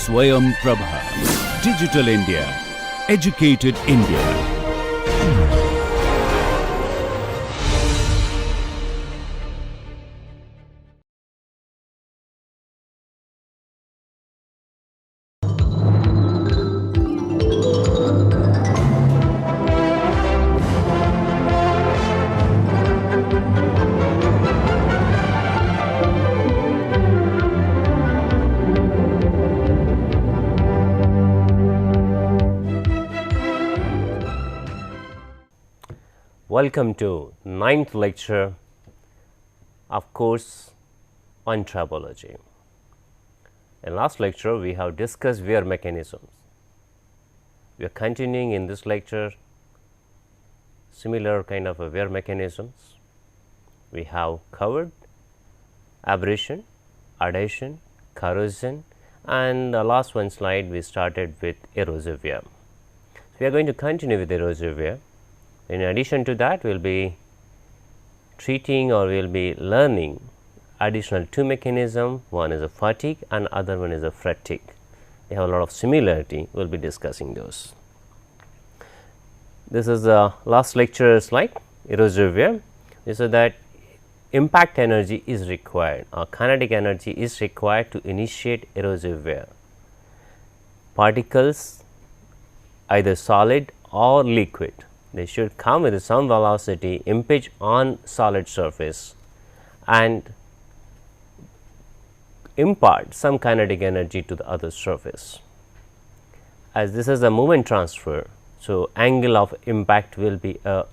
Swayam Prabha. Digital India. Educated India. Welcome to 9th lecture of course on tribology. In last lecture we have discussed wear mechanisms. We are continuing in this lecture similar kind of wear mechanisms. We have covered abrasion, adhesion, corrosion, and the last one slide we started with erosive wear. So, we are going to continue with erosive wear. In addition to that, we will be treating or we will be learning additional two mechanisms. One is a fatigue and other one is a fatigue. They have a lot of similarity. We will be discussing those. This is the last lecture slide, erosive wear. We said that impact energy is required or kinetic energy is required to initiate erosive wear. Particles either solid or liquid, they should come with some velocity, impinge on solid surface and impart some kinetic energy to the other surface. As this is a moment transfer, so angle of impact will be an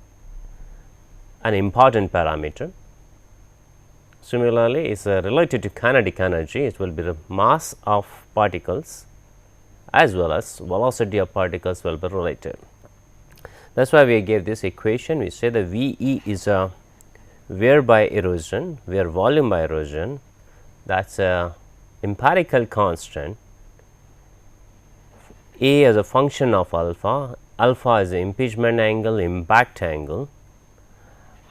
important parameter. Similarly, is related to kinetic energy, it will be the mass of particles as well as velocity of particles will be related. That is why we gave this equation. We say the V E is a wear by erosion, wear volume by erosion, that is a empirical constant. A as a function of alpha, alpha is the impingement angle, impact angle,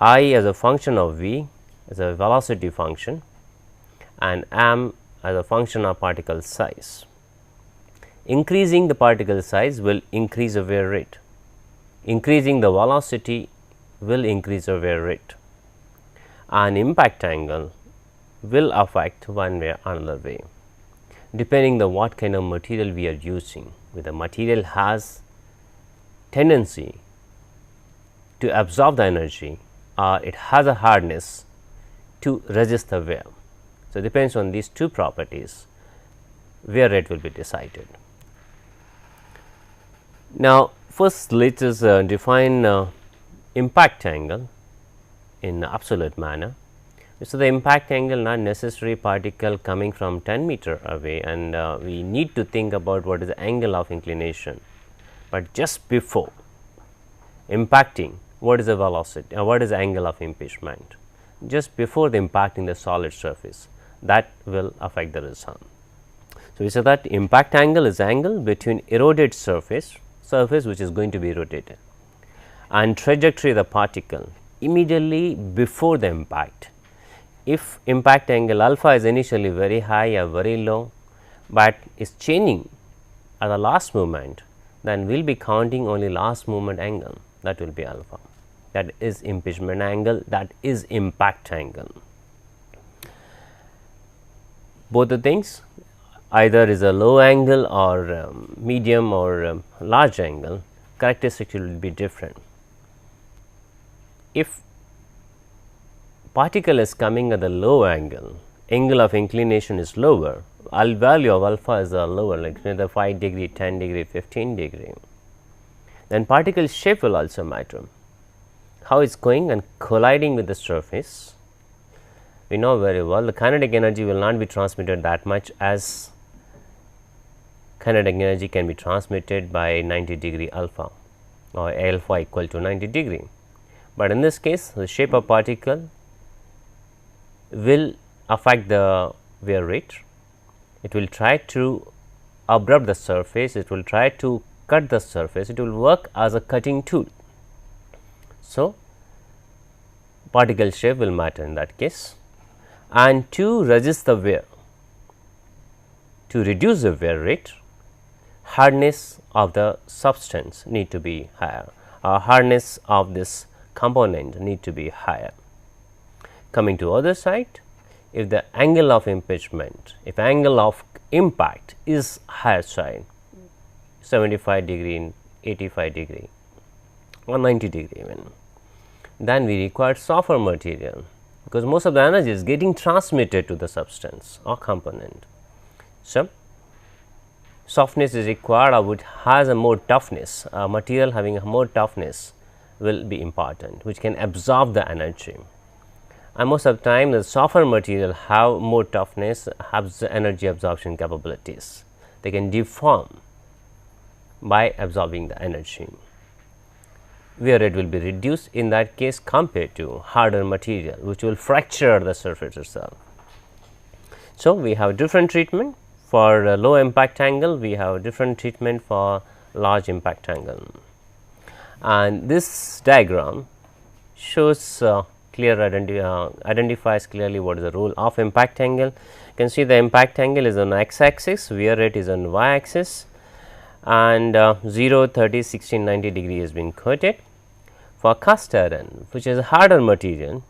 I as a function of V as a velocity function, and m as a function of particle size. Increasing the particle size will increase the wear rate. Increasing the velocity will increase the wear rate, and impact angle will affect one way or another way depending on what kind of material we are using. Whether the material has tendency to absorb the energy or it has a hardness to resist the wear. So, depends on these two properties, wear rate will be decided. Now, first let us define impact angle in absolute manner. So, the impact angle not necessary particle coming from 10 meter away, and we need to think about what is the angle of inclination, but just before impacting what is the velocity what is the angle of impingement just before the impacting the solid surface, that will affect the result. So, we say that impact angle is angle between eroded surface which is going to be rotated and trajectory of the particle immediately before the impact. If impact angle alpha is initially very high or very low, but is changing at the last moment, then we will be counting only last moment angle, that will be alpha, that is impingement angle, that is impact angle. Both the things either is a low angle or medium or large angle, characteristics will be different. If particle is coming at the low angle, angle of inclination is lower, value of alpha is lower, like whether 5 degree, 10 degree, 15 degree, then particle shape will also matter. How it is going and colliding with the surface, we know very well the kinetic energy will not be transmitted that much as kinetic energy can be transmitted by 90 degree alpha or alpha equal to 90 degree. But in this case, the shape of particle will affect the wear rate. It will try to abrupt the surface, it will try to cut the surface, it will work as a cutting tool. So, particle shape will matter in that case, and to resist the wear, to reduce the wear rate, hardness of the substance need to be higher, hardness of this component need to be higher. Coming to other side, if the angle of impingement, if angle of impact is higher side, 75 degree, 85 degree or 90 degree even, then we require softer material, because most of the energy is getting transmitted to the substance or component. So, softness is required, or which has a more toughness, a material having a more toughness will be important, which can absorb the energy. And most of the time the softer material have more toughness, have the energy absorption capabilities. They can deform by absorbing the energy. Wear rate will be reduced in that case compared to harder material, which will fracture the surface itself. So, we have different treatment for low impact angle, we have different treatment for large impact angle. And this diagram shows identifies clearly what is the role of impact angle. You can see the impact angle is on x axis, wear rate is on y axis, and 0, 30, 60, 90 degree has been quoted. For cast iron, which is a harder material,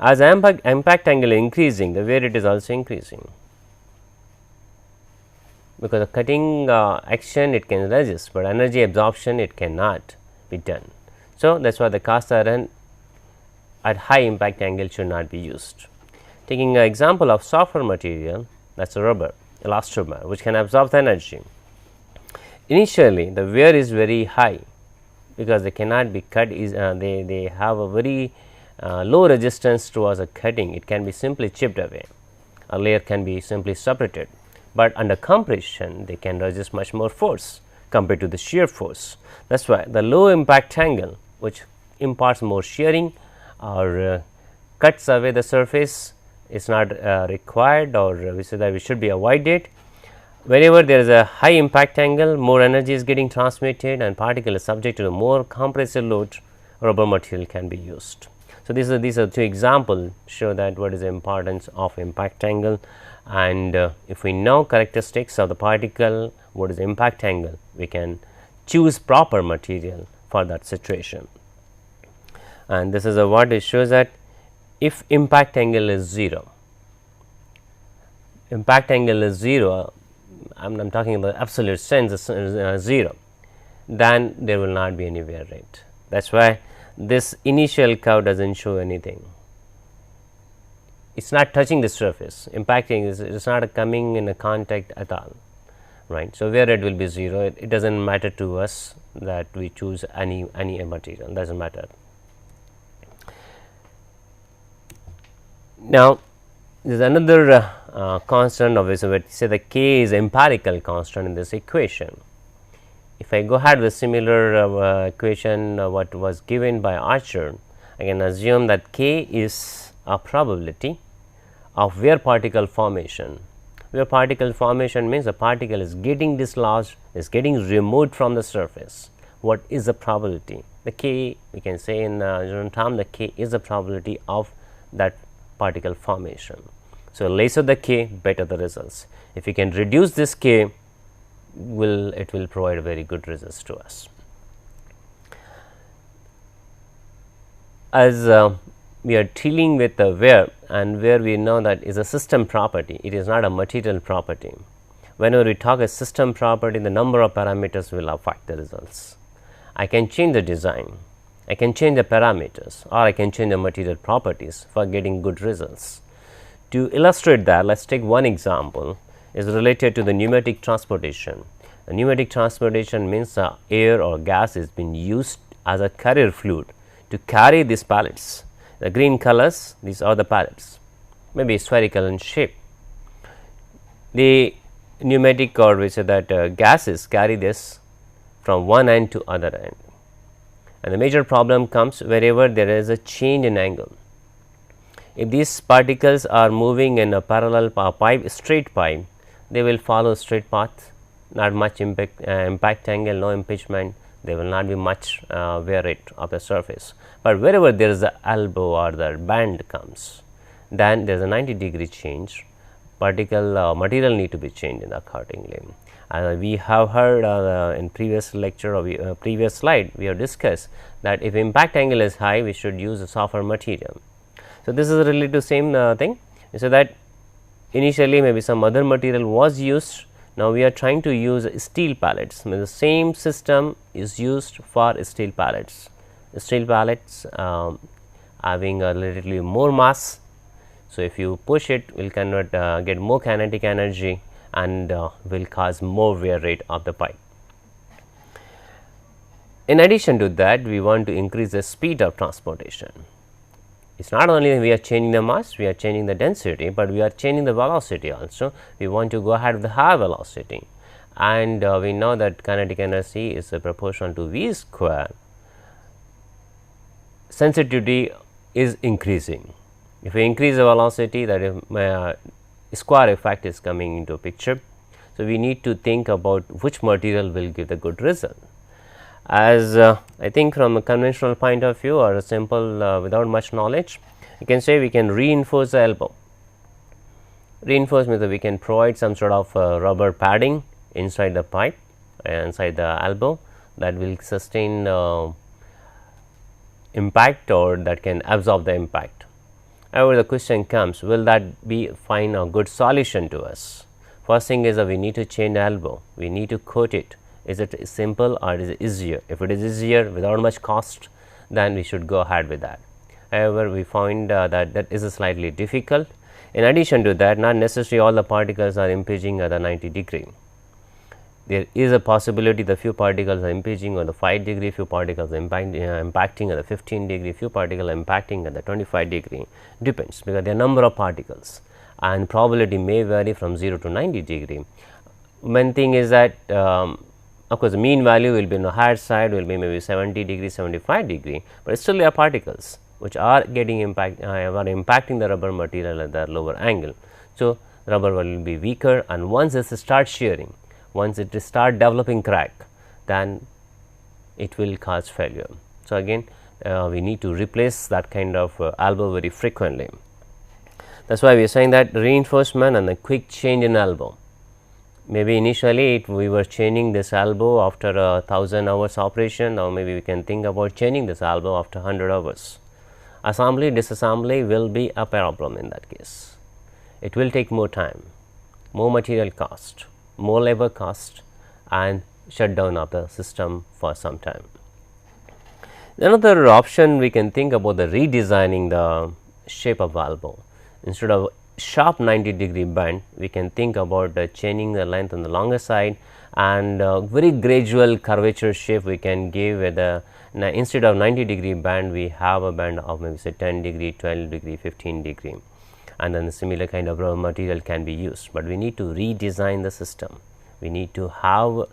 as impact angle increasing, the wear rate is also increasing, because the cutting action it can resist, but energy absorption it cannot be done. So, that is why the cast iron at high impact angle should not be used. Taking an example of softer material, that is a rubber, elastomer, which can absorb the energy. Initially, the wear is very high, because they cannot be cut, they have a very low resistance towards a cutting, it can be simply chipped away, a layer can be simply separated, but under compression they can resist much more force compared to the shear force. That is why the low impact angle, which imparts more shearing or cuts away the surface, is not required, or we say that we should be avoided. Wherever there is a high impact angle, more energy is getting transmitted and particle is subject to more compressive load, rubber material can be used. So, these are two examples show that what is the importance of impact angle, and if we know characteristics of the particle, what is the impact angle, we can choose proper material for that situation. And this is what it shows that if impact angle is 0, impact angle is 0, I am talking about absolute sense 0, then there will not be any wear rate. That is why this initial curve does not show anything, it is not touching the surface, impacting it is not coming in a contact at all, right. So, wear rate will be 0, it does not matter to us that we choose any material, does not matter. Now, there is another constant of this, say the k is empirical constant in this equation. If I go ahead with similar equation what was given by Archer, I can assume that k is a probability of wear particle formation. Wear particle formation means the particle is getting dislodged, is getting removed from the surface. What is the probability? The k, we can say in general term, the k is the probability of that particle formation. So, lesser the k, better the results. If you can reduce this k, it will provide very good results to us. As we are dealing with the wear, and where we know that is a system property, it is not a material property. Whenever we talk a system property, the number of parameters will affect the results. I can change the design, I can change the parameters, or I can change the material properties for getting good results. To illustrate that, let us take one example, is related to the pneumatic transportation. The pneumatic transportation means air or gas is being used as a carrier fluid to carry these pallets. The green colors, these are the pallets, maybe spherical in shape. The pneumatic, or we say that gases carry this from one end to other end, and the major problem comes wherever there is a change in angle. If these particles are moving in a parallel pipe, straight pipe, they will follow straight path, not much impact angle, no impingement, there will not be much wear rate of the surface. But wherever there is a elbow or the bend comes, then there is a 90 degree change, material need to be changed in accordingly. We have heard in previous lecture or previous slide, we have discussed that if impact angle is high, we should use a softer material. So, this is related to same thing. So, that initially maybe some other material was used. Now, we are trying to use steel pallets. The same system is used for steel pallets. Steel pallets having a little more mass. So, if you push it, will convert get more kinetic energy and will cause more wear rate of the pipe. In addition to that, we want to increase the speed of transportation. It is not only we are changing the mass, we are changing the density, but we are changing the velocity also. We want to go ahead with the higher velocity, and we know that kinetic energy is proportional to V square. Sensitivity is increasing. If we increase the velocity, that square effect is coming into picture. So, we need to think about which material will give the good result. As I think from a conventional point of view or a simple without much knowledge, you can say we can reinforce the elbow. Reinforce means that we can provide some sort of rubber padding inside the pipe, inside the elbow, that will sustain impact or that can absorb the impact. However, the question comes, will that be find a good solution to us? First thing is that we need to change the elbow, we need to coat it. Is it simple or is it easier? If it is easier without much cost, then we should go ahead with that. However, we find that is slightly difficult. In addition to that, not necessarily all the particles are impinging at the 90 degree. There is a possibility the few particles are impinging on the 5 degree, few particles impacting at the 15 degree, few particles impacting at the 25 degree, depends, because there are number of particles and probability may vary from 0 to 90 degree. One thing is that of course, the mean value will be on the higher side, will be maybe 70 degree, 75 degree, but still there are particles which are getting are impacting the rubber material at the lower angle. So, rubber will be weaker, and once it starts shearing, once it start developing crack, then it will cause failure. So, again we need to replace that kind of elbow very frequently. That is why we are saying that reinforcement and a quick change in elbow. Maybe initially we were changing this elbow after 1000 hours operation, or maybe we can think about changing this elbow after 100 hours. Assembly, disassembly will be a problem in that case. It will take more time, more material cost, more labor cost, and shutdown of the system for some time. Another option we can think about the redesigning the shape of elbow. Instead of sharp 90 degree bend, we can think about changing the length on the longer side, and very gradual curvature shape we can give with the instead of 90 degree bend, we have a bend of maybe say 10 degree, 12 degree, 15 degree, and then the similar kind of raw material can be used. But we need to redesign the system, we need to have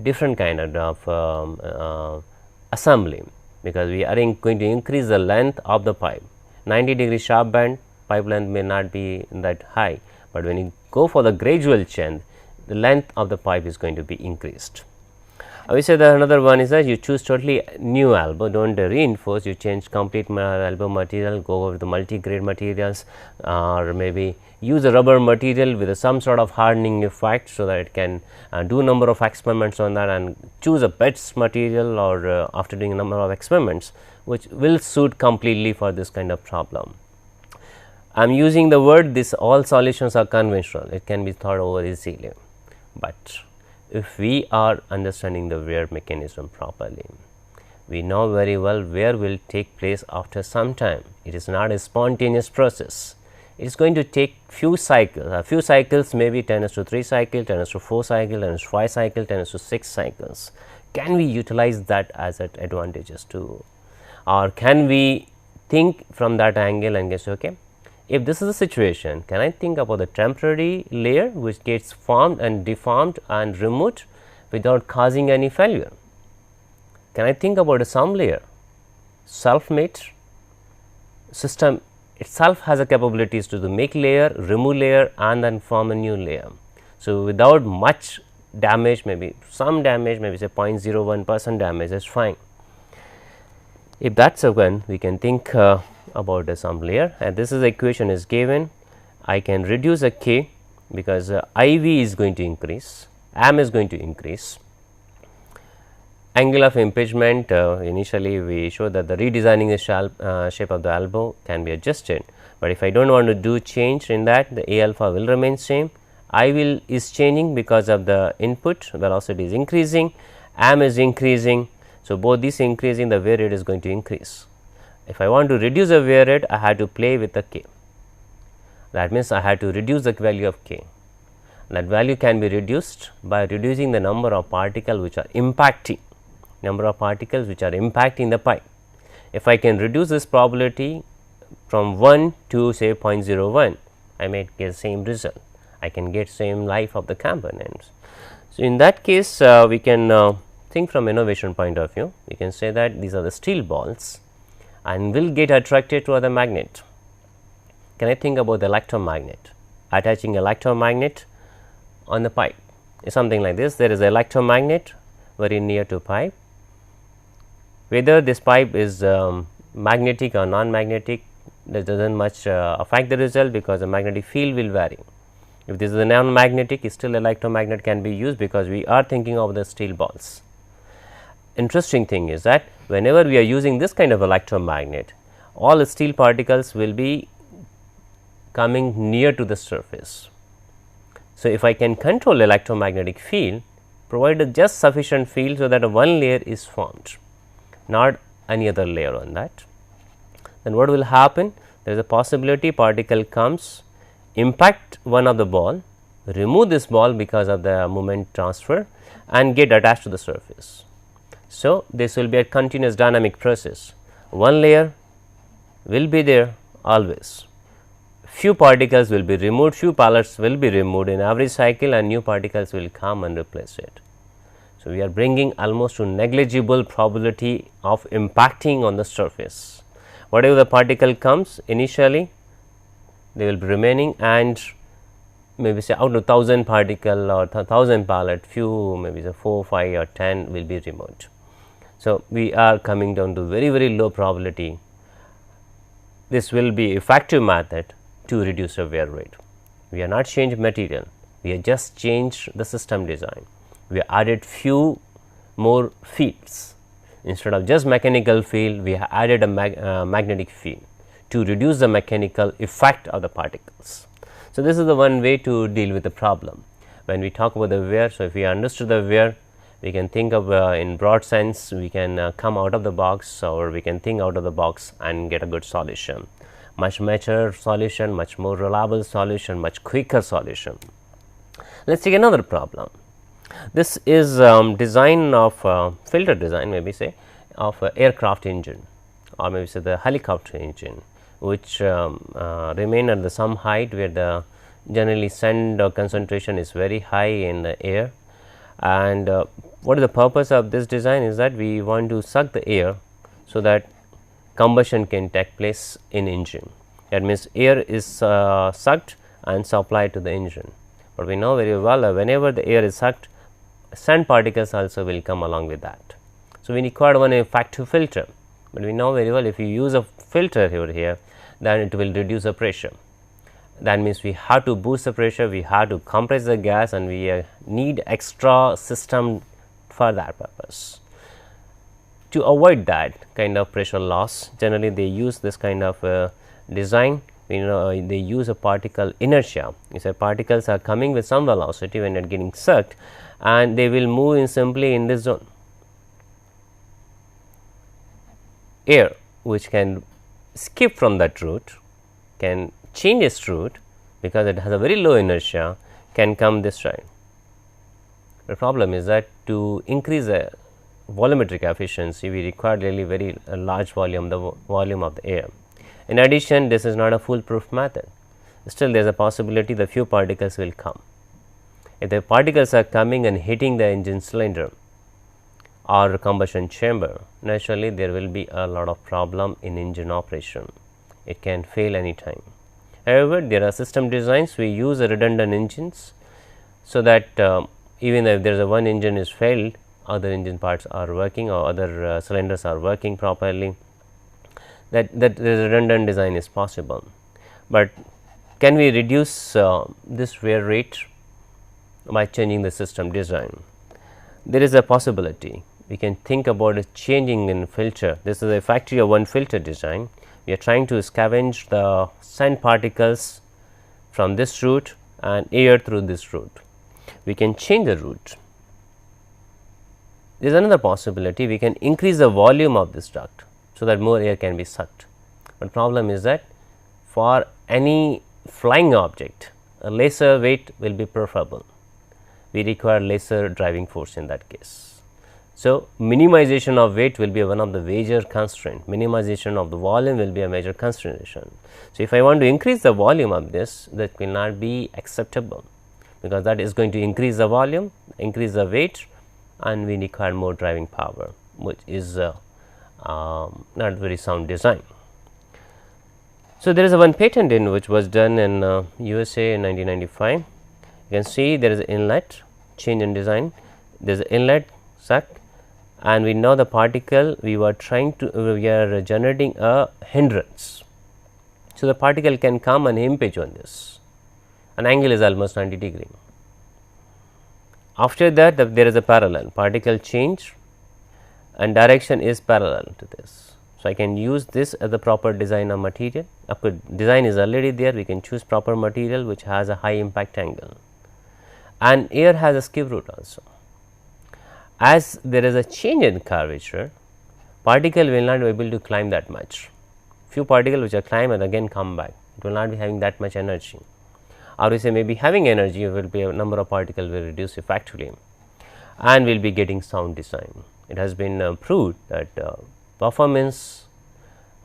different kind of assembly, because we are going to increase the length of the pipe. 90 degree sharp bend, pipe length may not be that high, but when you go for the gradual change, the length of the pipe is going to be increased. I will say that another one is that you choose totally new elbow, do not reinforce, you change complete elbow material, go over the multi-grade materials, or maybe use a rubber material with some sort of hardening effect, so that it can do a number of experiments on that, and choose a best material, or after doing a number of experiments which will suit completely for this kind of problem. I am using the word this all solutions are conventional, it can be thought over easily, but if we are understanding the wear mechanism properly, we know very well wear will take place after some time. It is not a spontaneous process, it is going to take few cycles, a few cycles, maybe 10^3 cycle, 10^4 cycle, 10^5 cycle, 10^6 cycles. Can we utilize that as an advantages too, or can we think from that angle and guess, okay, if this is the situation, can I think about the temporary layer which gets formed and deformed and removed without causing any failure? Can I think about a some layer, self-made system itself has a capabilities to make layer, remove layer, and then form a new layer. So, without much damage, maybe some damage, maybe say 0.01% damage is fine. If that is so, then we can think about some layer, and this is the equation is given, I can reduce a K because IV is going to increase, AM is going to increase. Angle of impingement, initially we showed that the redesigning the shape of the elbow can be adjusted, but if I do not want to do change in that, the A alpha will remain same. I will is changing because of the input velocity is increasing, AM is increasing. So, both these increasing, the wear rate is going to increase. If I want to reduce the wear rate, I have to play with the K. That means, I have to reduce the value of K. That value can be reduced by reducing the number of particles which are impacting, the pipe. If I can reduce this probability from 1 to say 0.01, I may get same result. I can get same life of the components. So, in that case, we can think from innovation point of view. We can say that these are the steel balls and will get attracted to other magnet. Can I think about the electromagnet? Attaching electromagnet on the pipe is something like this. There is an electromagnet very near to pipe. Whether this pipe is magnetic or non-magnetic, that does not much affect the result, because the magnetic field will vary. If this is a non-magnetic, still electromagnet can be used, because we are thinking of the steel balls. Interesting thing is that whenever we are using this kind of electromagnet, all the steel particles will be coming near to the surface. So, if I can control electromagnetic field, provided just sufficient field so that one layer is formed, not any other layer on that, then what will happen? There is a possibility particle comes, impact one of the ball, remove this ball because of the moment transfer, and get attached to the surface. So, this will be a continuous dynamic process. One layer will be there always. Few particles will be removed, few pellets will be removed in every cycle, and new particles will come and replace it. So, we are bringing almost to negligible probability of impacting on the surface. Whatever the particle comes initially, they will be remaining, and maybe say out of 1000 particle or 1000 pellet, few maybe say 4, 5 or 10 will be removed. So, we are coming down to very low probability. This will be effective method to reduce the wear rate. We are not changed material, we have just changed the system design. We added few more fields. Instead of just mechanical field, we have added a magnetic field to reduce the mechanical effect of the particles. So, this is the one way to deal with the problem. When we talk about the wear, so if we understood the wear, we can think of in broad sense, we can come out of the box, or we can think out of the box and get a good solution. Much better solution, much more reliable solution, much quicker solution. Let us take another problem. This is design of filter design, maybe say of aircraft engine, or maybe say the helicopter engine, which remain at the some height where the generally sand concentration is very high in the air. And what is the purpose of this design is that we want to suck the air, so that combustion can take place in engine. That means, air is sucked and supplied to the engine, but we know very well whenever the air is sucked, sand particles also will come along with that. So, we require one effective filter, but we know very well if you use a filter here, then it will reduce the pressure. That means, we have to boost the pressure, we have to compress the gas, and we need extra system for that purpose. To avoid that kind of pressure loss, generally they use this kind of design. They use a particle inertia. You say particles are coming with some velocity when they are getting sucked, and they will move in simply in this zone. Air which can skip from that route, can change its route, because it has a very low inertia, can come this side. The problem is that to increase the volumetric efficiency, we require really very large volume, the volume of the air. In addition, this is not a foolproof method. Still, there is a possibility the few particles will come. If the particles are coming and hitting the engine cylinder or combustion chamber, naturally there will be a lot of problem in engine operation. It can fail anytime. However, there are system designs, we use redundant engines, so that even if there is a one engine is failed, other engine parts are working, or other cylinders are working properly, that redundant design is possible. But can we reduce this wear rate by changing the system design? There is a possibility. We can think about a changing in filter. This is a factory of one filter design. We are trying to scavenge the sand particles from this route and air through this route. We can change the route. There is another possibility. We can increase the volume of this duct so that more air can be sucked. But problem is that for any flying object, a lesser weight will be preferable. We require lesser driving force in that case. So, minimization of weight will be one of the major constraint, minimization of the volume will be a major consideration. So, if I want to increase the volume of this, that will not be acceptable, because that is going to increase the volume, increase the weight, and we require more driving power, which is not very sound design. So, there is a one patent in which was done in USA in 1995. You can see there is an inlet change in design, there is an inlet suck, and we know the particle we are generating a hindrance. So, the particle can come and impinge on this, an angle is almost 90 degree. After that, there is a parallel particle change and direction is parallel to this. So, I can use this as the proper design of material. Of course, design is already there, we can choose proper material which has a high impact angle, and air has a skew root also. As there is a change in curvature, particle will not be able to climb that much. Few particles which are climb and again come back, it will not be having that much energy, or we say maybe having energy, will be a number of particles will reduce effectively and we will be getting sound design. It has been proved that performance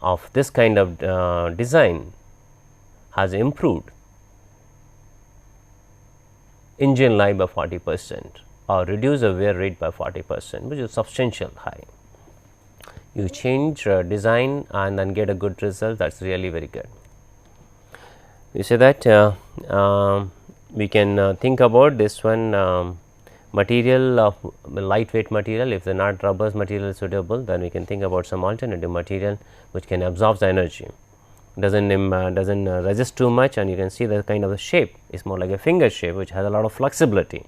of this kind of design has improved engine life by 40% or reduce the wear rate by 40%, which is substantial high. You change design and then get a good result, that is really very good. We say that we can think about this one material of lightweight material. If the not rubber material is suitable, then we can think about some alternative material which can absorb the energy, doesn't resist too much, and you can see the kind of the shape is more like a finger shape which has a lot of flexibility.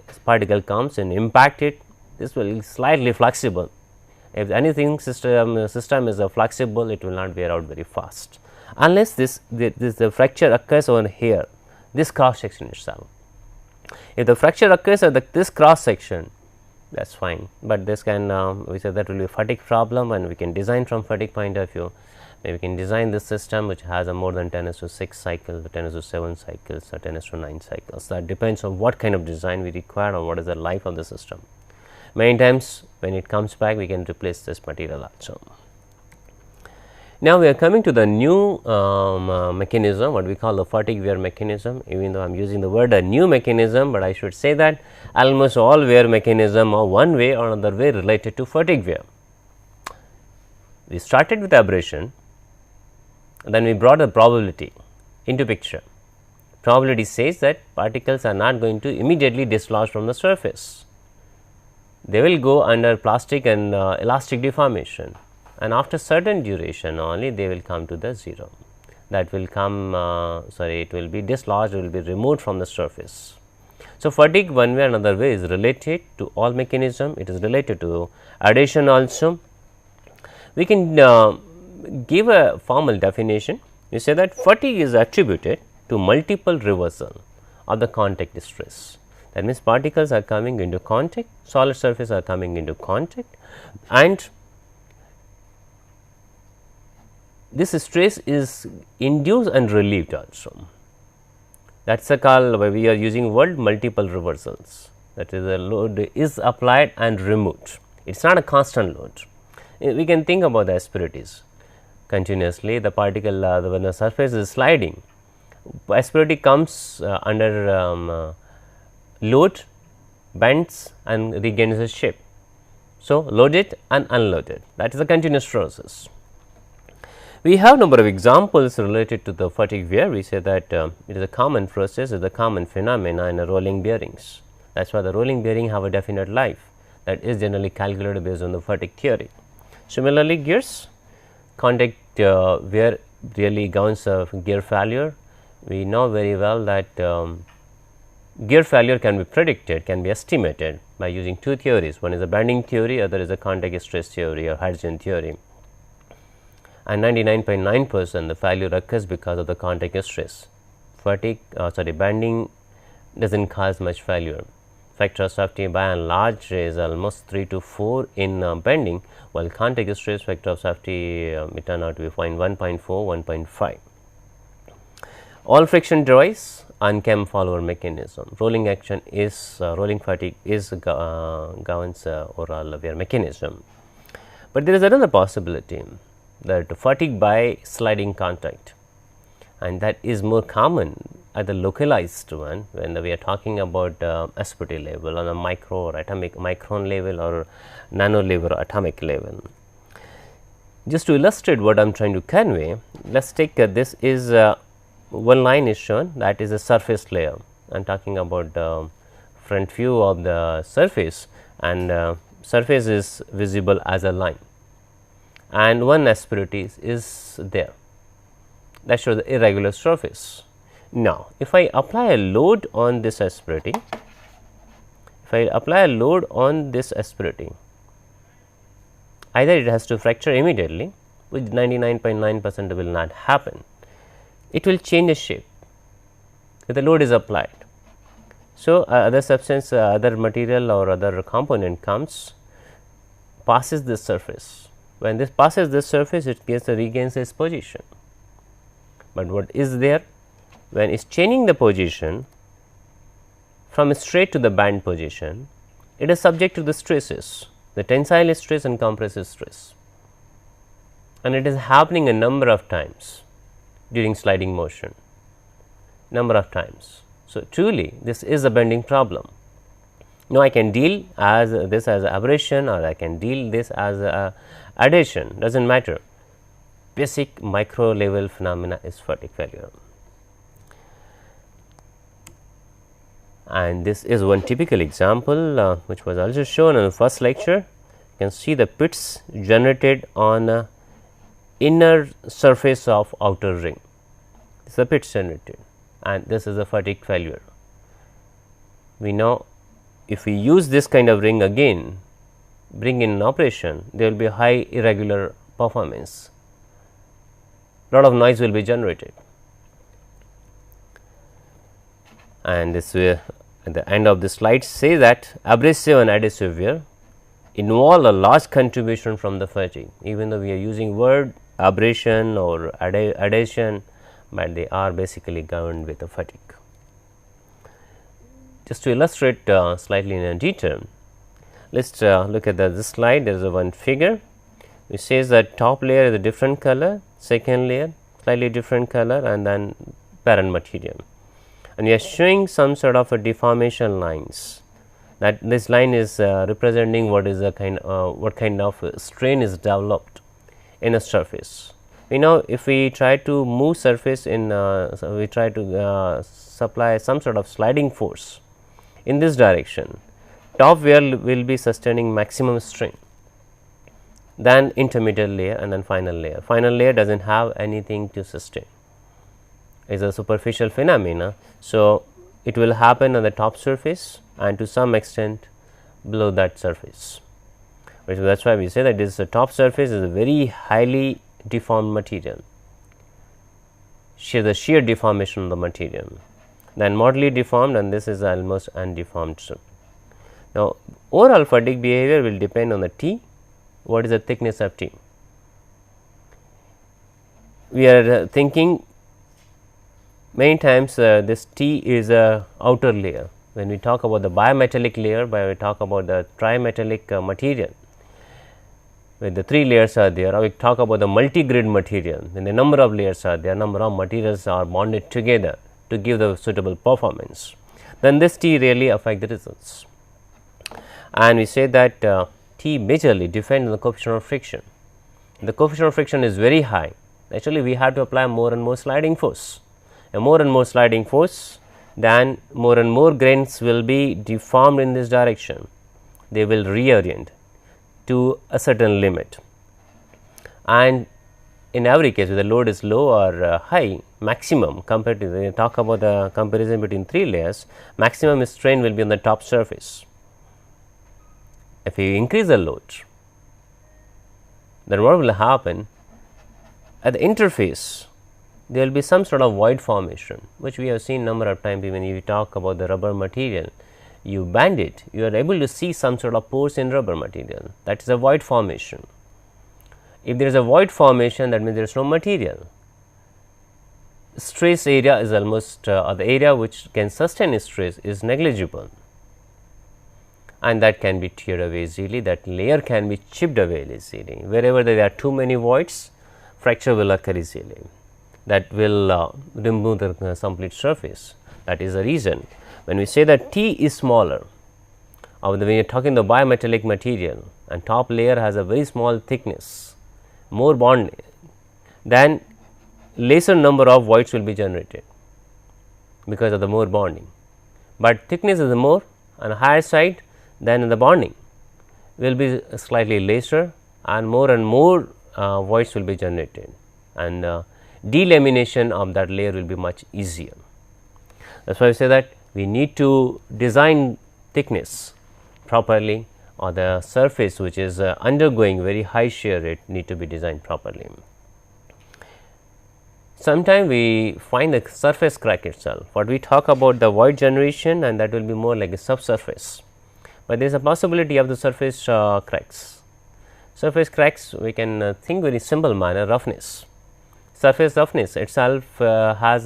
This particle comes and impact it, this will be slightly flexible. If anything system is flexible, it will not wear out very fast, unless the fracture occurs over here, this cross section itself. If the fracture occurs at this cross section, that is fine, but this can we say that will be a fatigue problem, and we can design from fatigue point of view. Maybe we can design this system which has a more than 10⁻⁶ cycles, 10⁻⁷ cycles, or 10⁻⁹ cycles. That depends on what kind of design we require or what is the life of the system. Many times when it comes back, we can replace this material also. Now, we are coming to the new mechanism, what we call the fatigue wear mechanism. Even though I am using the word a new mechanism, but I should say that almost all wear mechanism are one way or another way related to fatigue wear. We started with aberration, then we brought the probability into picture. Probability says that particles are not going to immediately dislodge from the surface. They will go under plastic and elastic deformation, and after certain duration only they will come to the 0. That will come it will be dislodged, it will be removed from the surface. So, fatigue one way or another way is related to all mechanism, it is related to adhesion also. We can give a formal definition. We say that fatigue is attributed to multiple reversal of the contact stress. That means, particles are coming into contact, solid surface are coming into contact, and this stress is induced and relieved also. That is a call where we are using word multiple reversals, that is the load is applied and removed. It is not a constant load. We can think about the asperities continuously, the particle when the surface is sliding, asperity comes under load, bends and regains its shape. So, loaded and unloaded, that is a continuous process. We have number of examples related to the fatigue wear. We say that it is a common process, it is a common phenomena in rolling bearings. That is why the rolling bearing have a definite life, that is generally calculated based on the fatigue theory. Similarly, gears, contact wear really governs gear failure. we know very well that gear failure can be predicted, can be estimated by using two theories. One is the bending theory, other is the contact stress theory or Hydrogen theory. And 99.9% the failure occurs because of the contact stress. Bending doesn't cause much failure. Factor of safety by and large is almost 3 to 4 in bending, while contact stress factor of safety it turned out to be 1.4, 1.5. All friction derives on cam follower mechanism. Rolling action is rolling fatigue is governs overall wear mechanism. But there is another possibility, that fatigue by sliding contact, and that is more common at the localized one when we are talking about asperity level on a micro or atomic micron level or nano level or atomic level. Just to illustrate what I am trying to convey, let us take this is one line is shown, that is a surface layer. I am talking about the front view of the surface, and surface is visible as a line, and one asperity is there, that shows the irregular surface. Now, if I apply a load on this asperity, either it has to fracture immediately, which 99.9% will not happen. It will change the shape if the load is applied. So, other substance, other material or other component comes, passes this surface. When this passes this surface, it regains its position. But what is there? When it is changing the position from straight to the band position, it is subject to the stresses, the tensile stress and compressive stress, and it is happening a number of times during sliding motion, number of times. So, truly this is a bending problem. Now, I can deal as this as aberration, or I can deal this as a adhesion, does not matter. Basic micro level phenomena is fatigue failure. And this is one typical example which was also shown in the first lecture. You can see the pits generated on inner surface of outer ring. This is the pits generated, and this is a fatigue failure. We know if we use this kind of ring again, bring in operation, there will be high irregular performance, lot of noise will be generated. And this way, at the end of the slide say that abrasive and adhesive wear involve a large contribution from the fatigue, even though we are using word abrasion or adhesion, but they are basically governed with the fatigue. Just to illustrate slightly in a detail, let us look at this slide. There is one figure which says that top layer is a different color, second layer slightly different color, and then parent material. And we are showing some sort of a deformation lines, that this line is representing what is a what kind of strain is developed in a surface. We know if we try to move surface in so we try to supply some sort of sliding force in this direction, top wear will be sustaining maximum strain, then intermediate layer and then final layer. Final layer does not have anything to sustain, is a superficial phenomena. So, it will happen on the top surface and to some extent below that surface, which that is why we say that this top surface is a very highly deformed material, the shear deformation of the material, then moderately deformed, and this is almost undeformed. Now, overall fatigue behavior will depend on the T. What is the thickness of T? We are thinking many times this T is a outer layer. When we talk about the bimetallic layer, we talk about the trimetallic material, where the 3 layers are there, or we talk about the multi-grid material, when the number of layers are there, number of materials are bonded together to give the suitable performance, then this T really affect the results. And we say that T majorly depends on the coefficient of friction. The coefficient of friction is very high, actually we have to apply more and more sliding force, and more and more sliding force, then more and more grains will be deformed in this direction, they will reorient to a certain limit, and in every case whether load is low or high, maximum compared to, when you talk about the comparison between 3 layers, maximum strain will be on the top surface. If you increase the load, then what will happen? At the interface, there will be some sort of void formation, which we have seen number of times. When you talk about the rubber material, you bend it, you are able to see some sort of pores in rubber material, that is a void formation. If there is a void formation, that means there is no material. Stress area is almost or the area which can sustain stress is negligible, and that can be teared away easily, that layer can be chipped away easily. Wherever there are too many voids, fracture will occur easily, that will remove the complete surface. That is the reason when we say that T is smaller, or when you are talking the biometallic material and top layer has a very small thickness, more bond, then lesser number of voids will be generated because of the more bonding, but thickness is more on a higher side, then the bonding will be slightly lesser and more voids will be generated, and delamination of that layer will be much easier. That is why I say that we need to design thickness properly, or the surface which is undergoing very high shear rate need to be designed properly. Sometimes we find the surface crack itself. What we talk about the void generation, and that will be more like a subsurface, but there is a possibility of the surface cracks. Surface cracks we can think very simple manner, roughness. Surface roughness itself has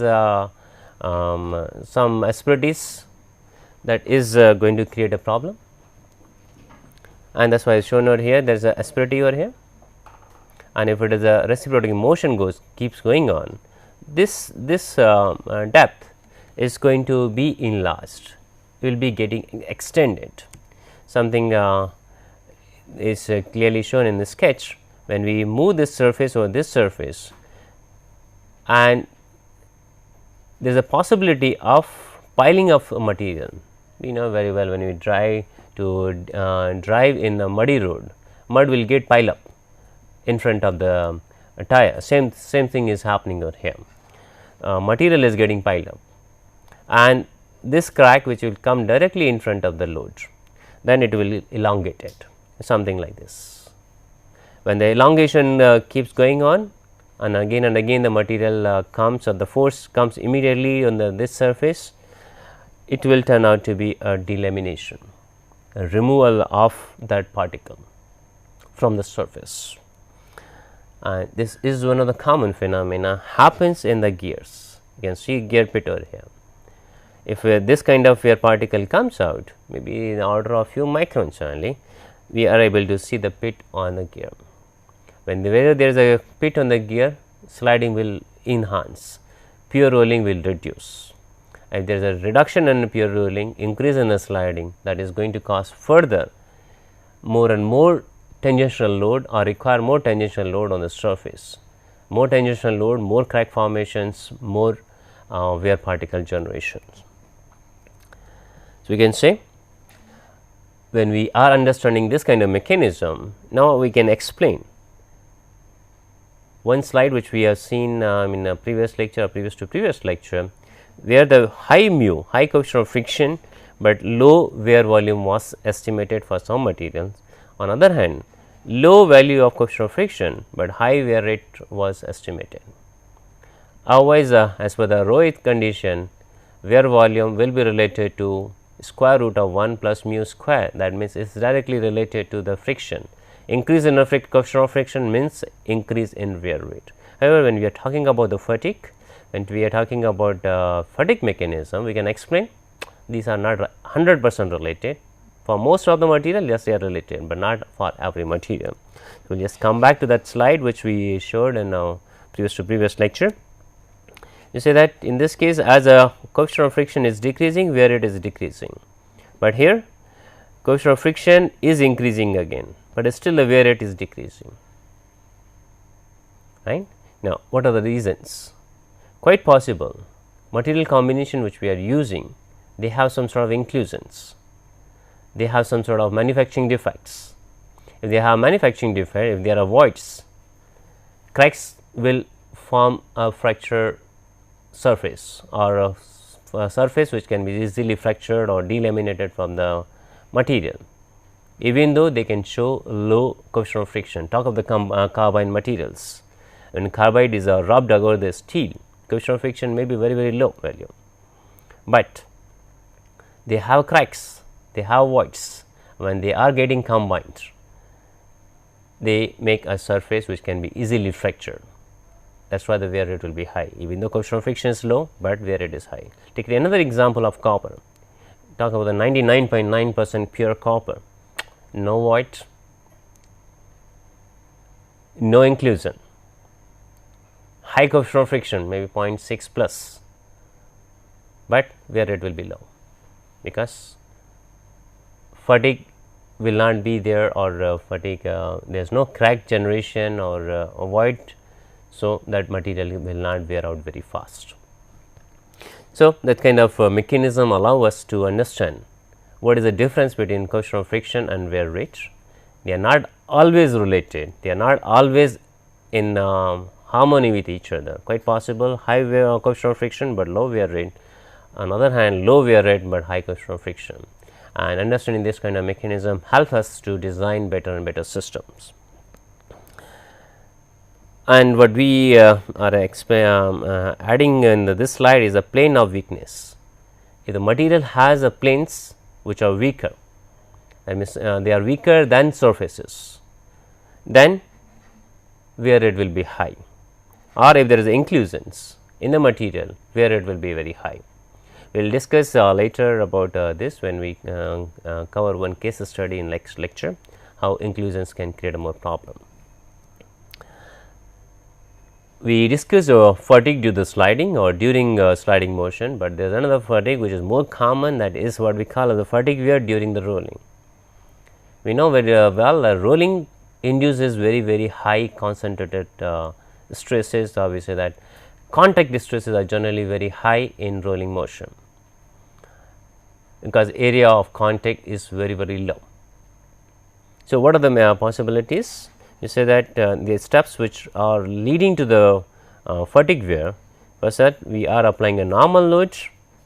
some asperities that is going to create a problem, and that is why I shown over here. There is a asperity over here, and if it is a reciprocating motion keeps going on, this depth is going to be enlarged, will be getting extended. Something is clearly shown in the sketch. When we move this surface over this surface, and there is a possibility of piling of material. We know very well when we drive in a muddy road, mud will get piled up in front of the tire. Same thing is happening over here. Material is getting piled up, and this crack which will come directly in front of the load, then it will elongate it, something like this. When the elongation keeps going on, and again the material comes, or the force comes immediately on this surface, it will turn out to be a delamination, a removal of that particle from the surface. And this is one of the common phenomena happens in the gears. You can see gear pit over here. If this kind of wear particle comes out, maybe in the order of few microns only, we are able to see the pit on the gear. Whenever there is a pit on the gear, sliding will enhance, pure rolling will reduce. If there is a reduction in pure rolling, increase in the sliding, that is going to cause further more and more tangential load, or require more tangential load on the surface. More tangential load, more crack formations, more wear particle generations. So, we can say when we are understanding this kind of mechanism, now we can explain one slide which we have seen in a previous lecture or previous lecture, where the high mu, high coefficient of friction, but low wear volume was estimated for some materials. On the other hand, low value of coefficient of friction, but high wear rate was estimated. Otherwise, as per the Rohit condition, wear volume will be related to square root of 1 plus mu square. That means, it is directly related to the friction. Increase in the coefficient of friction means increase in wear rate. However, when we are talking about the fatigue, when we are talking about fatigue mechanism, we can explain these are not 100% related. For most of the material, yes, they are related, but not for every material. So, we will just come back to that slide which we showed in our previous lecture. You say that in this case, as a coefficient of friction is decreasing, wear rate is decreasing, but here coefficient of friction is increasing again, but still the wear rate is decreasing. Right? Now, what are the reasons? Quite possible material combination which we are using, they have some sort of inclusions, they have some sort of manufacturing defects. If they have manufacturing defect, if there are voids, cracks will form a fracture surface or a surface which can be easily fractured or delaminated from the material, even though they can show low coefficient of friction. Talk of the carbide materials. When carbide is rubbed over the steel, coefficient of friction may be very low value, but they have cracks, they have voids. When they are getting combined, they make a surface which can be easily fractured. That is why the wear rate will be high, even though coefficient of friction is low, but wear rate is high. Take another example of copper. Talk about the 99.9% pure copper, no void, no inclusion, high coefficient of friction, maybe 0.6 plus, but wear rate will be low, because fatigue will not be there, or fatigue there is no crack generation or a void. So, that material will not wear out very fast. So, that kind of mechanism allow us to understand what is the difference between coefficient of friction and wear rate. They are not always related, they are not always in harmony with each other. Quite possible high coefficient of friction, but low wear rate. On the other hand, low wear rate, but high coefficient of friction. And understanding this kind of mechanism help us to design better and better systems. And what we are adding in this slide is a plane of weakness. If the material has a planes which are weaker, that means they are weaker than surfaces, then wear rate will be high, or if there is inclusions in the material, wear rate will be very high. We will discuss later about this when we cover one case study in next lecture, how inclusions can create a more problem. We discussed fatigue due to sliding or during sliding motion, but there is another fatigue which is more common, that is what we call as the fatigue wear during the rolling. We know very well rolling induces very high concentrated stresses, or we say that contact stresses are generally very high in rolling motion, because area of contact is very low. So, what are the possibilities? You say that the steps which are leading to the fatigue wear, first that we are applying a normal load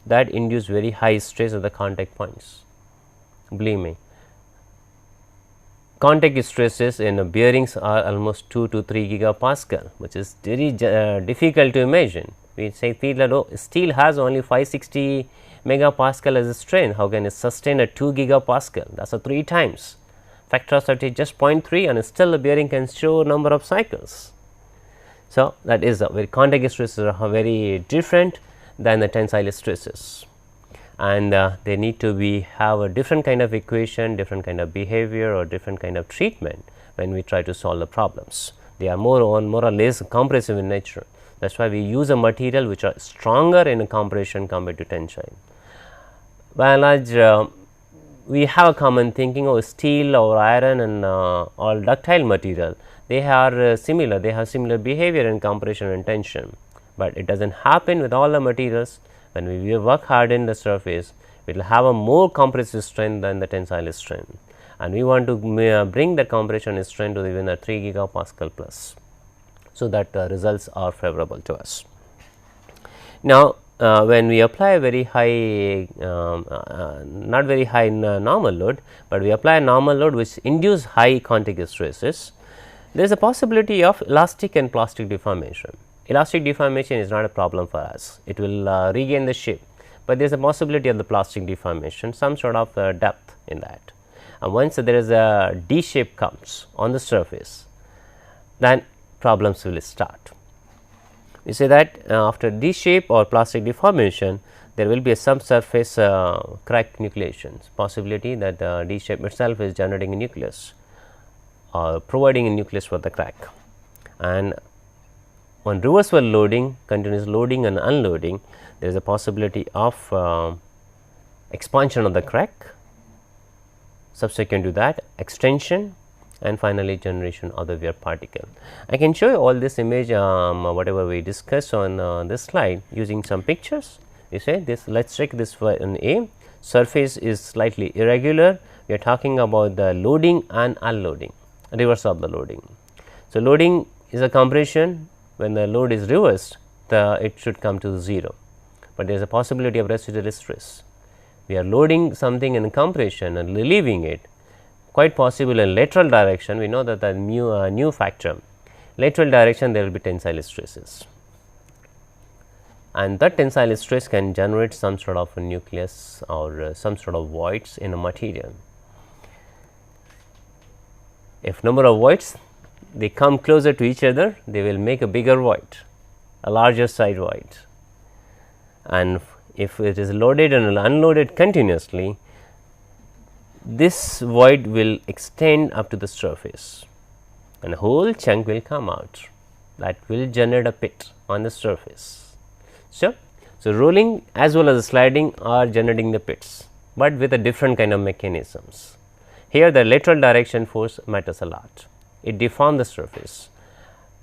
that induce very high stress at the contact points. Believe me, contact stresses in bearings are almost 2 to 3 gigapascal, which is very difficult to imagine. We say steel has only 560 megapascal as a strain, how can it sustain a 2 gigapascal? That is a 3 times. Factor of safety just 0.3, and still the bearing can show number of cycles. So, that is very contact stresses are very different than the tensile stresses, and they need to be have a different kind of equation, different kind of behavior, or different kind of treatment when we try to solve the problems. They are more or less compressive in nature. That is why we use a material which are stronger in compression compared to tensile. By and large, we have a common thinking of steel or iron and all ductile material. They are similar, they have similar behavior in compression and tension, but it does not happen with all the materials. When we work hard in the surface, we will have a more compressive strength than the tensile strength, and we want to bring the compression strength to even a 3 gigapascal plus. So, that results are favorable to us. Now, when we apply a very high, not very high normal load, but we apply a normal load which induce high contact stresses, there is a possibility of elastic and plastic deformation. Elastic deformation is not a problem for us, it will regain the shape, but there is a possibility of the plastic deformation, some sort of depth in that. And once there is a D shape comes on the surface, then problems will start. We say that after D shape or plastic deformation, there will be a subsurface crack nucleations, possibility that the D shape itself is generating a nucleus or providing a nucleus for the crack. And on reversible loading, continuous loading and unloading, there is a possibility of expansion of the crack, subsequent to that extension, and finally generation of the wear particle. I can show you all this image whatever we discussed on this slide using some pictures. You say this, let us check this for an A, surface is slightly irregular, we are talking about the loading and unloading, reverse of the loading. So, loading is a compression when the load is reversed, it should come to 0, but there is a possibility of residual stress. We are loading something in compression and relieving it, quite possible in lateral direction. We know that the new factor, lateral direction, there will be tensile stresses, and that tensile stress can generate some sort of a nucleus or some sort of voids in a material. If number of voids they come closer to each other, they will make a bigger void, a larger side void, and if it is loaded and unloaded continuously, this void will extend up to the surface and a whole chunk will come out that will generate a pit on the surface. So rolling as well as sliding are generating the pits, but with a different kind of mechanisms. Here the lateral direction force matters a lot. It deforms the surface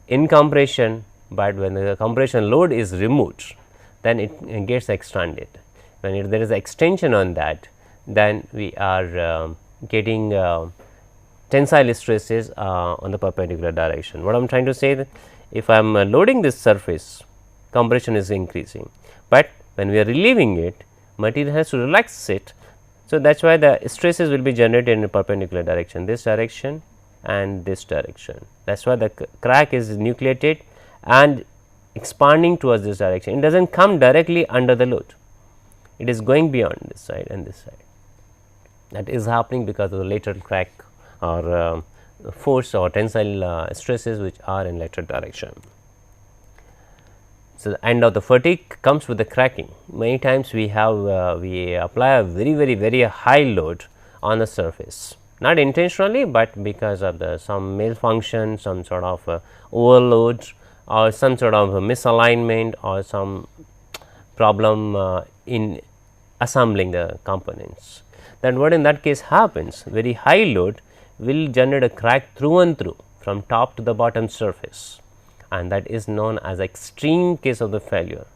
in compression, but when the compression load is removed, then it gets expanded. When there is an extension on that, then we are getting tensile stresses on the perpendicular direction. What I am trying to say, that if I am loading this surface, compression is increasing, but when we are relieving it, material has to relax it. So, that is why the stresses will be generated in a perpendicular direction, this direction and this direction. That is why the crack is nucleated and expanding towards this direction. It does not come directly under the load, it is going beyond this side and this side. That is happening because of the lateral crack or force or tensile stresses which are in lateral direction. So, the end of the fatigue comes with the cracking. Many times we have we apply a very high load on the surface, not intentionally, but because of the some malfunction, some sort of overload or some sort of misalignment or some problem in assembling the components. Then what in that case happens, very high load will generate a crack through and through from top to the bottom surface, and that is known as extreme case of the failure.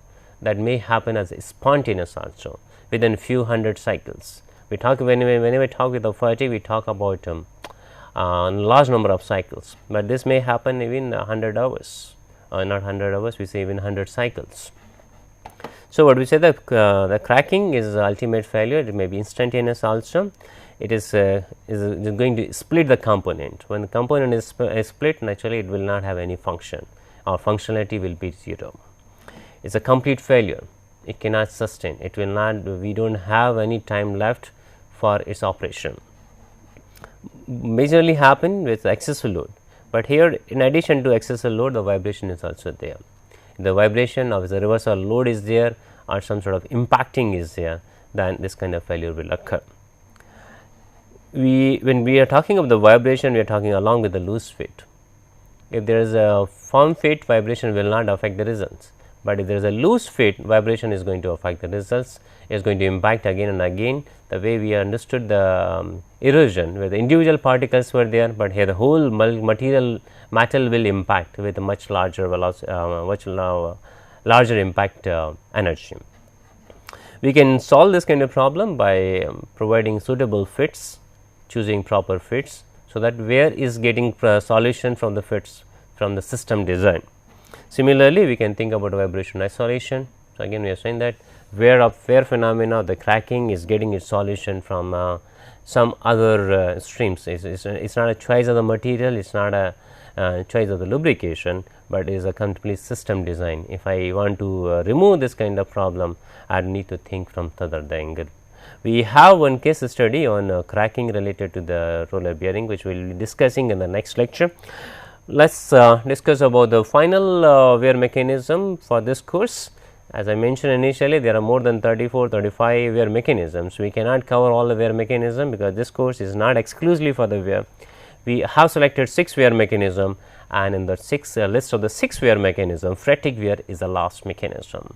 That may happen as spontaneous also within few hundred cycles. We talk whenever we talk with the fatigue, we talk about large number of cycles, but this may happen even 100 hours, not 100 hours, we say even 100 cycles. So, what we say, the cracking is ultimate failure, it may be instantaneous also. It is going to split the component. When the component is split, naturally it will not have any function, or functionality will be 0. It is a complete failure, it cannot sustain, it will not, we do not have any time left for its operation. Majorly happen with excessive load, but here in addition to excessive load, the vibration is also there. The vibration of the reversal load is there or some sort of impacting is there, then this kind of failure will occur. When we are talking of the vibration, we are talking along with the loose fit. If there is a firm fit, vibration will not affect the results, but if there is a loose fit, vibration is going to affect the results, is going to impact again and again. The way we understood the erosion, where the individual particles were there, but here the whole metal will impact with a much larger velocity, larger impact energy. We can solve this kind of problem by providing suitable fits, choosing proper fits, so that where is getting solution from the fits from the system design. Similarly, we can think about vibration isolation. So, again we are saying that where phenomena, the cracking is getting its solution from some other streams. It is not a choice of the material, it is not a choice of the lubrication, but it is a complete system design. If I want to remove this kind of problem, I need to think from the other angle. We have one case study on cracking related to the roller bearing, which we will be discussing in the next lecture. Let us discuss about the final wear mechanism for this course. As I mentioned initially, there are more than 34-35 wear mechanisms. We cannot cover all the wear mechanism because this course is not exclusively for the wear. We have selected 6 wear mechanism, and in the list of the 6 wear mechanism, fatigue wear is the last mechanism.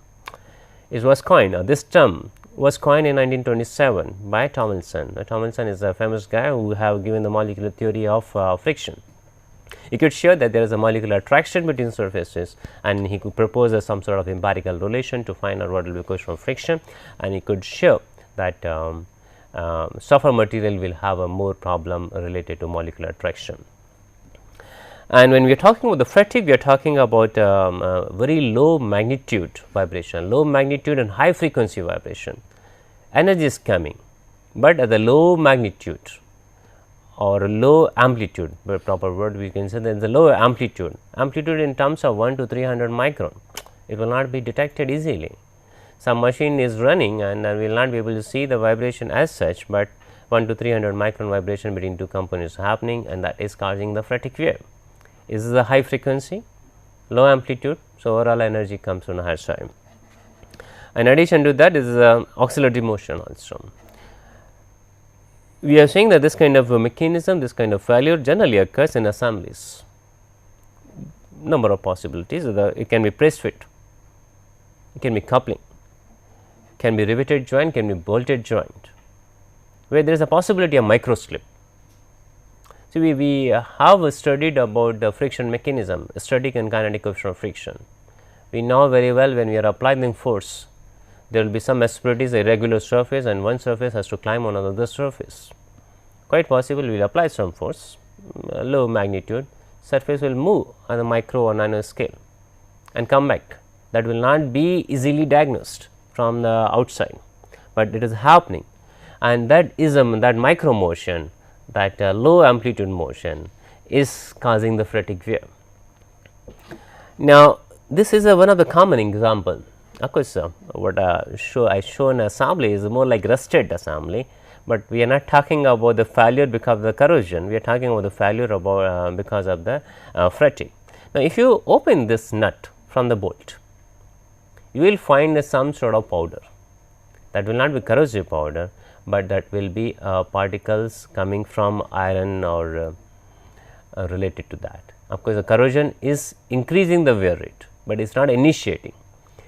It was coined, this term was coined in 1927 by Tomlinson. Tomlinson is a famous guy who have given the molecular theory of friction. He could show that there is a molecular attraction between surfaces, and he could propose some sort of empirical relation to find out what will be question of friction, and he could show that softer material will have a more problem related to molecular attraction. And when we are talking about the fatigue, we are talking about very low magnitude vibration, low magnitude and high frequency vibration. Energy is coming, but at the low magnitude or low amplitude, the proper word we can say, there is a low amplitude, amplitude in terms of 1 to 300 micron. It will not be detected easily. Some machine is running and we will not be able to see the vibration as such, but 1 to 300 micron vibration between two components happening, and that is causing the fatigue wave. This is a high frequency, low amplitude, so overall energy comes on the higher side. In addition to that, this is oscillatory motion also. We are saying that this kind of mechanism, this kind of failure generally occurs in assemblies. Number of possibilities, it can be press fit, it can be coupling, can be riveted joint, can be bolted joint, where there is a possibility of micro slip. So, we have studied about the friction mechanism, static and kinetic coefficient of friction. We know very well when we are applying force, there will be some asperities, irregular surface, and one surface has to climb on another surface. Quite possible we will apply some force, low magnitude, surface will move on the micro or nano scale and come back. That will not be easily diagnosed from the outside, but it is happening, and that is that micro motion, that low amplitude motion is causing the fatigue wave. Now, this is one of the common example. Of course, what I show in assembly is more like rusted assembly, but we are not talking about the failure because of the corrosion, we are talking about the failure about because of the fatigue. Now, if you open this nut from the bolt, you will find some sort of powder. That will not be corrosive powder, but that will be particles coming from iron or related to that. Of course, the corrosion is increasing the wear rate, but it is not initiating.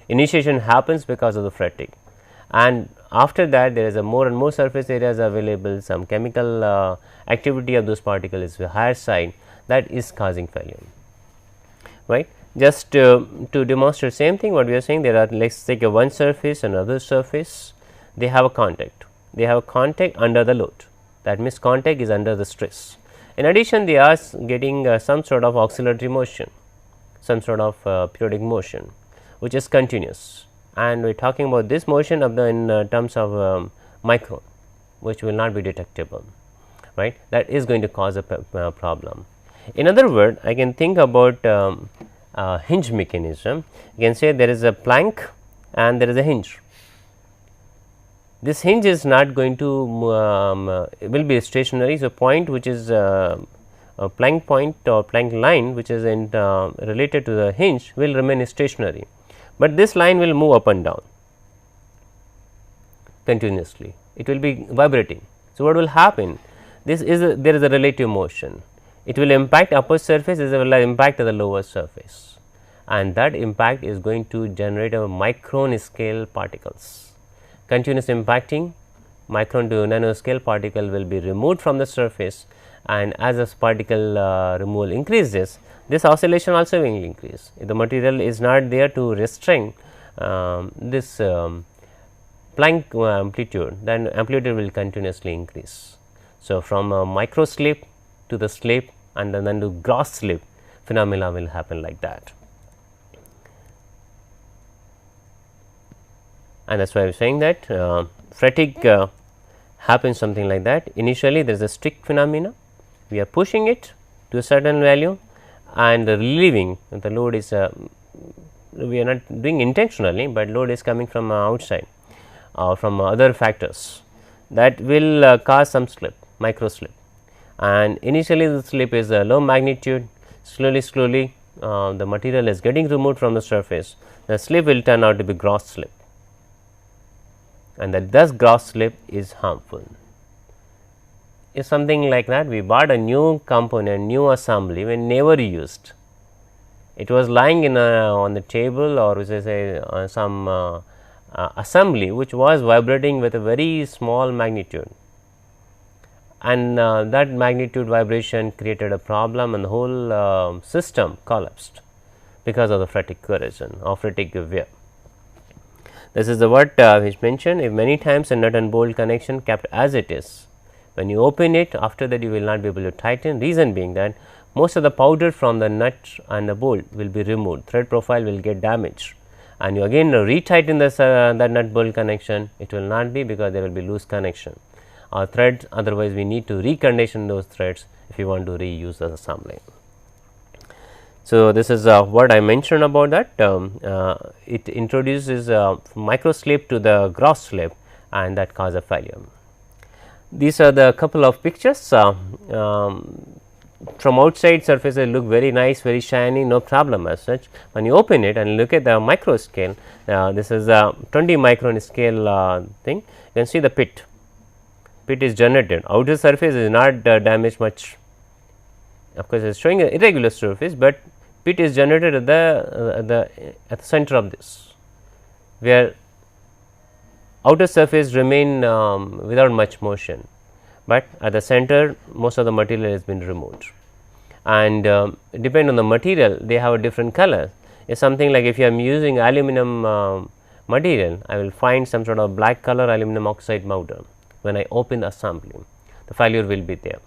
Initiation happens because of the fatigue, and after that there is a more and more surface areas available, some chemical activity of those particles is the higher side, that is causing failure, right. Just to demonstrate same thing what we are saying, there are, let us take a one surface, another surface, they have a contact. They have a contact under the load, that means contact is under the stress. In addition, they are getting some sort of oscillatory motion, some sort of periodic motion, which is continuous, and we are talking about this motion of the in terms of micron, which will not be detectable, right. That is going to cause a problem. In other words, I can think about hinge mechanism. You can say there is a plank and there is a hinge. This hinge is not going to will be stationary. So, point which is a plank point or plank line which is in related to the hinge will remain stationary, but this line will move up and down continuously, it will be vibrating. So, what will happen? This is there is a relative motion, it will impact upper surface, it will impact the lower surface, and that impact is going to generate a micron scale particles. Continuous impacting, micron to nanoscale particle will be removed from the surface, and as this particle removal increases, this oscillation also will increase. If the material is not there to restrain this Planck amplitude, then amplitude will continuously increase. So, from a micro slip to the slip and then to gross slip, phenomena will happen like that. And that is why I am saying that fatigue happens something like that. Initially there is a stick phenomena, we are pushing it to a certain value and relieving the load is we are not doing intentionally, but load is coming from outside or from other factors that will cause some slip, micro slip, and initially the slip is a low magnitude, slowly the material is getting removed from the surface, the slip will turn out to be gross slip, and that thus gross slip is harmful. Is something like that, we bought a new component, new assembly when never used, it was lying in on the table or we say some assembly which was vibrating with a very small magnitude, and that magnitude vibration created a problem and the whole system collapsed because of the fatigue corrosion or fatigue wear. This is the what which mentioned, if many times a nut and bolt connection kept as it is, when you open it, after that you will not be able to tighten, reason being that most of the powder from the nut and the bolt will be removed, thread profile will get damaged, and you again retighten the nut bolt connection, it will not be, because there will be loose connection or threads. Otherwise, we need to recondition those threads if you want to reuse the assembly. So, this is what I mentioned about that. It introduces micro slip to the gross slip, and that cause a failure. These are the couple of pictures. From outside surfaces look very nice, very shiny, no problem as such. When you open it and look at the micro scale, this is a 20 micron scale thing. You can see the pit. Pit is generated. Outer surface is not damaged much. Of course, it is showing an irregular surface, but pit is generated at the center of this, where outer surface remain without much motion, but at the center most of the material has been removed, and depend on the material they have a different color. It's something like if you are using aluminum material, I will find some sort of black color aluminum oxide powder. When I open the assembly, the failure will be there.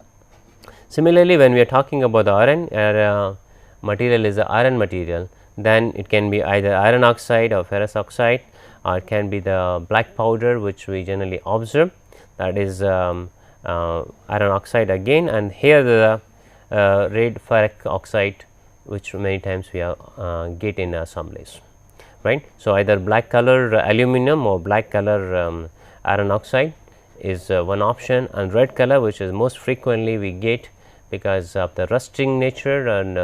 Similarly, when we are talking about the iron material is the iron material, then it can be either iron oxide or ferrous oxide, or it can be the black powder which we generally observe, that is iron oxide again, and here the red ferric oxide, which many times we get in assemblies, right. So, either black color aluminum or black color iron oxide is one option, and red color, which is most frequently we get because of the rusting nature, and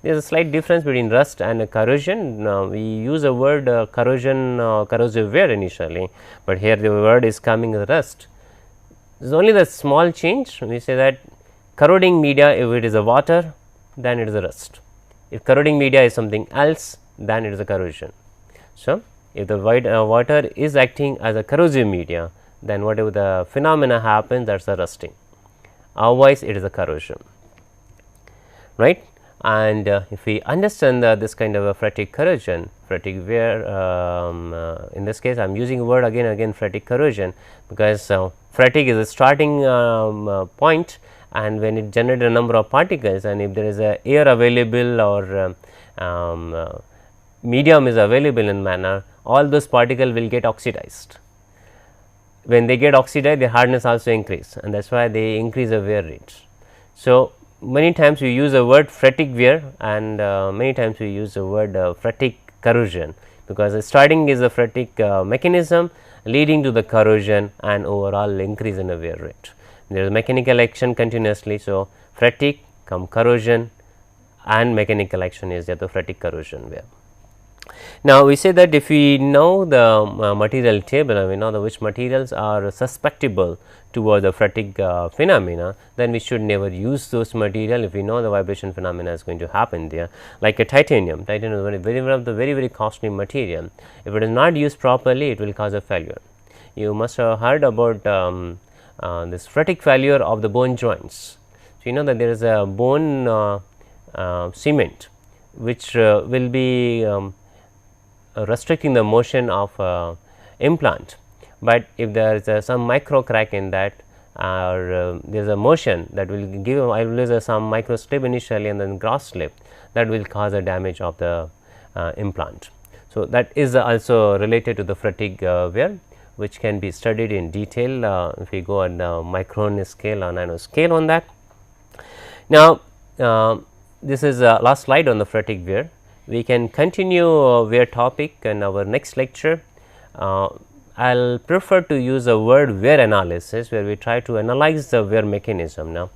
there is a slight difference between rust and corrosion. We use a word corrosion, corrosive wear initially, but here the word is coming as rust. This is only the small change. We say that corroding media, if it is a water, then it is a rust. If corroding media is something else, then it is a corrosion. So, if the water is acting as a corrosive media, then whatever the phenomena happens, that is a rusting, otherwise it is a corrosion, right. And if we understand this kind of a photic corrosion, photic wear, in this case I am using a word again photic corrosion, because photic is a starting point, and when it generates a number of particles, and if there is a air available or medium is available in manner, all those particles will get oxidized. When they get oxidized, the hardness also increase, and that is why they increase the wear rate. So, many times we use the word photic wear, and many times we use the word photic corrosion, because the starting is a photic mechanism leading to the corrosion and overall increase in the wear rate. There is mechanical action continuously. So, photic come corrosion, and mechanical action is the photic corrosion wear. Now, we say that if we know the material table, and we know which materials are susceptible toward the photic phenomena, then we should never use those material if we know the vibration phenomena is going to happen there. Like a titanium is one of the very costly material. If it is not used properly, it will cause a failure. You must have heard about this photic failure of the bone joints. So, you know that there is a bone cement which will be restricting the motion of implant, but if there is some micro crack in that, or there is a motion that will give some micro slip initially and then gross slip, that will cause a damage of the implant. So, that is also related to the photic wear, which can be studied in detail if we go on the micron scale or nano scale on that. Now, this is last slide on the photic wear. We can continue wear topic in our next lecture. I will prefer to use a word wear analysis, where we try to analyze the wear mechanism. Now,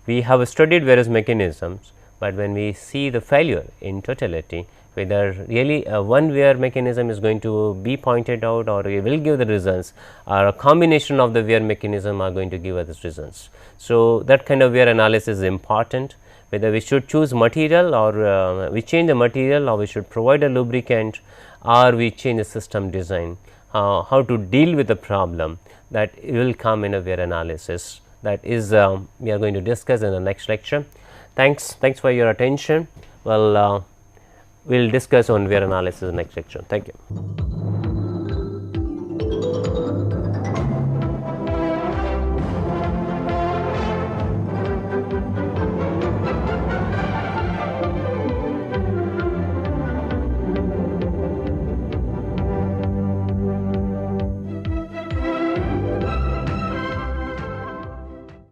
we have studied various mechanisms, but when we see the failure in totality, whether really one wear mechanism is going to be pointed out, or it will give the results, or a combination of the wear mechanism are going to give us results. So, that kind of wear analysis is important, whether we should choose material, or we change the material, or we should provide a lubricant, or we change the system design. How to deal with the problem, that will come in a wear analysis, that is we are going to discuss in the next lecture. Thanks for your attention. Well, we will discuss on wear analysis next lecture. Thank you.